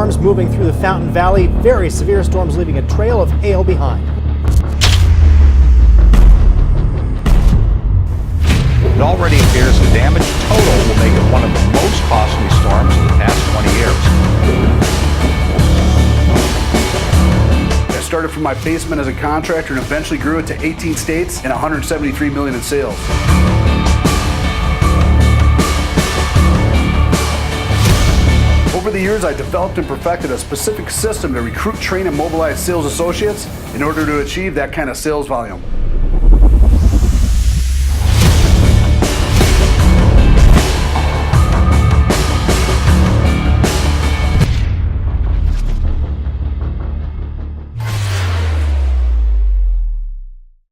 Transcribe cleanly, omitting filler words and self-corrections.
storms moving through the Fountain Valley. Very severe storms leaving a trail of hail behind. It already appears the damage total will make it one of the most costly storms in the past 20 years. I started from my basement as a contractor and eventually grew it to 18 states and 173 million in sales. Over the years, I developed and perfected a specific system to recruit, train, and mobilize sales associates in order to achieve that kind of sales volume.